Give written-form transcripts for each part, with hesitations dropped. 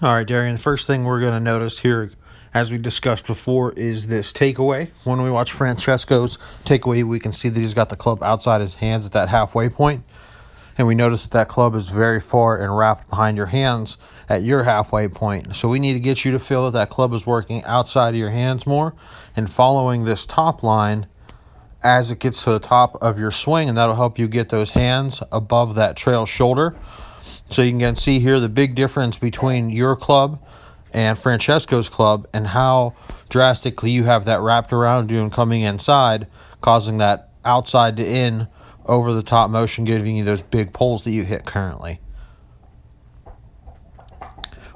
All right, Darian, the first thing we're going to notice here, as we discussed before, is this takeaway. When we watch Francesco's takeaway, we can see that he's got the club outside his hands at that halfway point. And we notice that club is very far and wrapped behind your hands at your halfway point. So we need to get you to feel that club is working outside of your hands more and following this top line as it gets to the top of your swing, and that'll help you get those hands above that trail shoulder. So you can see here the big difference between your club and Francesco's club and how drastically you have that wrapped around you and coming inside, causing that outside to in over the top motion, giving you those big pulls that you hit currently.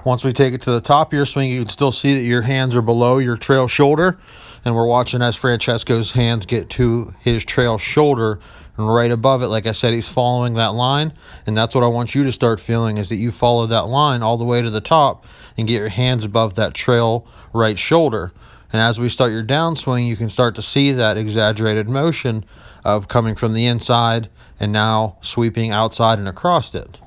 Once we take it to the top of your swing, you can still see that your hands are below your trail shoulder, and we're watching as Francesco's hands get to his trail shoulder, and right above it, like I said, he's following that line, and that's what I want you to start feeling, is that you follow that line all the way to the top and get your hands above that trail right shoulder. And as we start your downswing, you can start to see that exaggerated motion of coming from the inside and now sweeping outside and across it.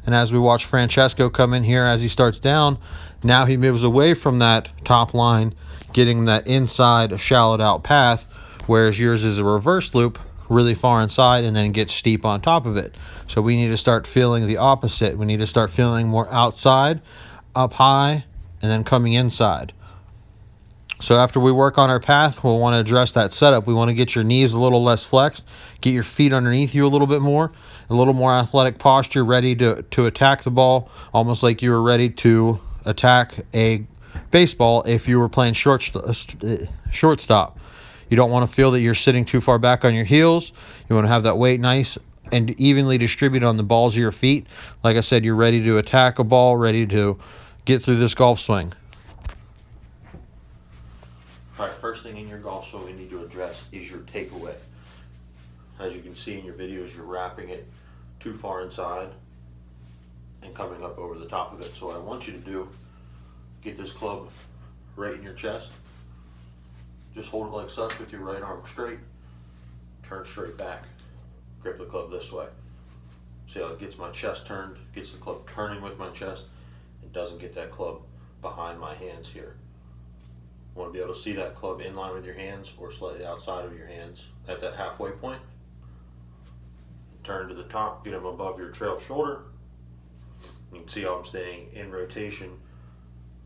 And as we watch Francesco come in here, as he starts down, now he moves away from that top line, getting that inside shallowed out path, whereas yours is a reverse loop, really far inside, and then gets steep on top of it. So we need to start feeling the opposite. We need to start feeling more outside, up high, and then coming inside. So after we work on our path, we'll want to address that setup. We want to get your knees a little less flexed, get your feet underneath you a little bit more, a little more athletic posture, ready to attack the ball, almost like you were ready to attack a baseball if you were playing shortstop. You don't want to feel that you're sitting too far back on your heels. You want to have that weight nice and evenly distributed on the balls of your feet. Like I said, you're ready to attack a ball, ready to get through this golf swing. All right, first thing in your golf swing we need to address is your takeaway. As you can see in your videos, you're wrapping it too far inside and coming up over the top of it. So what I want you to do, get this club right in your chest. Just hold it like such with your right arm straight. Turn straight back. Grip the club this way. See how it gets my chest turned, gets the club turning with my chest, and doesn't get that club behind my hands here. You want to be able to see that club in line with your hands or slightly outside of your hands at that halfway point. Turn to the top, get them above your trail shoulder. You can see how I'm staying in rotation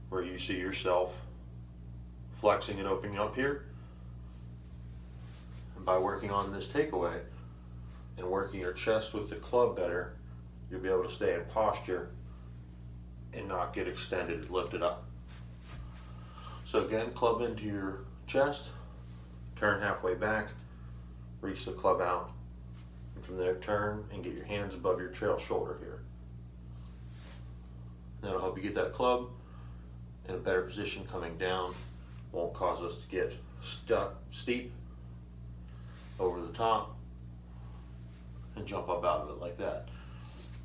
where you see yourself flexing and opening up here. And by working on this takeaway and working your chest with the club better, you'll be able to stay in posture and not get extended and lifted up. So again, club into your chest, turn halfway back, reach the club out, and from there turn and get your hands above your trail shoulder here. That'll help you get that club in a better position coming down. Won't cause us to get stuck steep over the top and jump up out of it like that.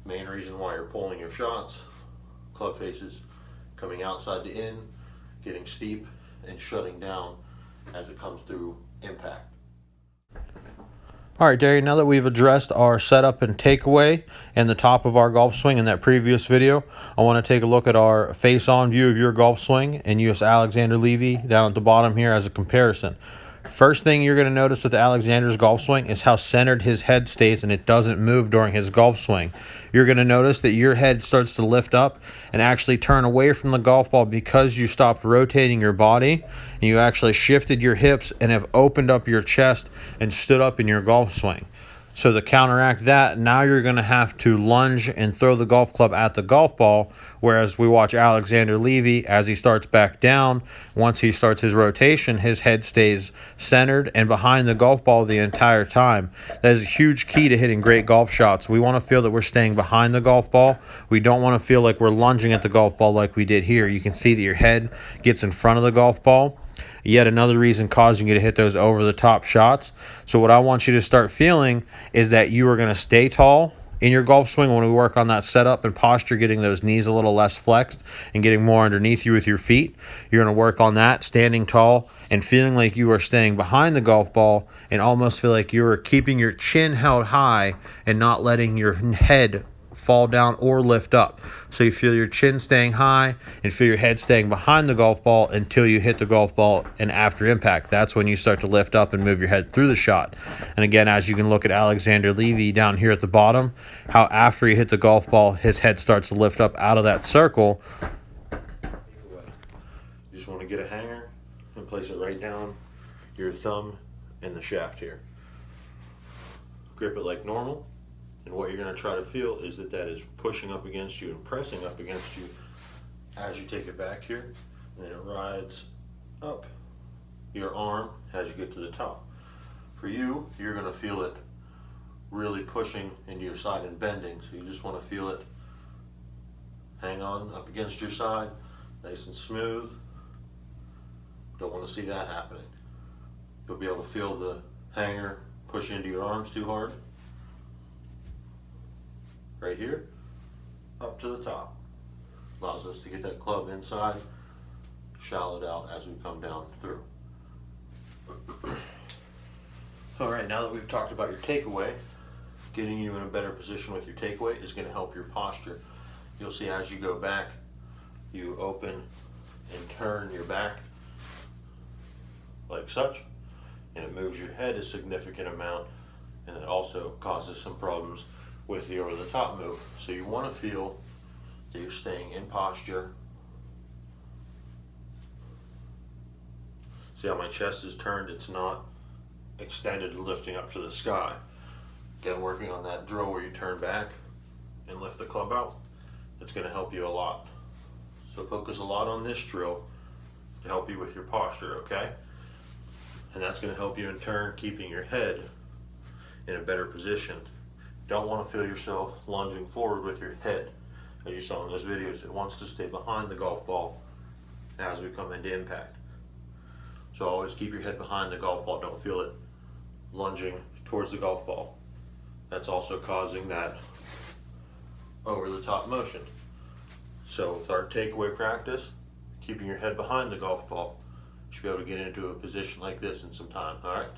Main reason why you're pulling your shots, club faces coming outside to in, getting steep and shutting down as it comes through impact. All right, Darian, now that we've addressed our setup and takeaway and the top of our golf swing in that previous video, I want to take a look at our face-on view of your golf swing and use Alexander Levy down at the bottom here as a comparison. First thing you're going to notice with Alexander's golf swing is how centered his head stays and it doesn't move during his golf swing. You're going to notice that your head starts to lift up and actually turn away from the golf ball because you stopped rotating your body and you actually shifted your hips and have opened up your chest and stood up in your golf swing. So to counteract that, now you're going to have to lunge and throw the golf club at the golf ball, whereas we watch Alexander Levy as he starts back down. Once he starts his rotation, his head stays centered and behind the golf ball the entire time. That is a huge key to hitting great golf shots. We want to feel that we're staying behind the golf ball. We don't want to feel like we're lunging at the golf ball like we did here. You can see that your head gets in front of the golf ball. Yet another reason causing you to hit those over-the-top shots. So what I want you to start feeling is that you are going to stay tall, in your golf swing, when we work on that setup and posture, getting those knees a little less flexed and getting more underneath you with your feet, you're going to work on that, standing tall and feeling like you are staying behind the golf ball and almost feel like you're keeping your chin held high and not letting your head fall down or lift up. So you feel your chin staying high and feel your head staying behind the golf ball until you hit the golf ball, and after impact, that's when you start to lift up and move your head through the shot. And again, as you can look at Alexander Levy down here at the bottom, how after he hit the golf ball, his head starts to lift up out of that circle. You just want to get a hanger and place it right down your thumb in the shaft here. Grip it like normal. And what you're going to try to feel is that is pushing up against you and pressing up against you as you take it back here. And then it rides up your arm as you get to the top. For you, you're going to feel it really pushing into your side and bending. So you just want to feel it hang on up against your side, nice and smooth. Don't want to see that happening. You'll be able to feel the hanger push into your arms too hard. Right here, up to the top. Allows us to get that club inside, shallow it out as we come down through. All right, now that we've talked about your takeaway, getting you in a better position with your takeaway is going to help your posture. You'll see as you go back, you open and turn your back like such, and it moves your head a significant amount, and it also causes some problems with the over the top move. So you want to feel that you're staying in posture. See how my chest is turned? It's not extended and lifting up to the sky. Again, working on that drill where you turn back and lift the club out, it's going to help you a lot. So focus a lot on this drill to help you with your posture, okay? And that's going to help you in turn keeping your head in a better position. Don't want to feel yourself lunging forward with your head. As you saw in those videos, it wants to stay behind the golf ball as we come into impact. So always keep your head behind the golf ball. Don't feel it lunging towards the golf ball. That's also causing that over the top motion. So with our takeaway practice, keeping your head behind the golf ball, you should be able to get into a position like this in some time, all right?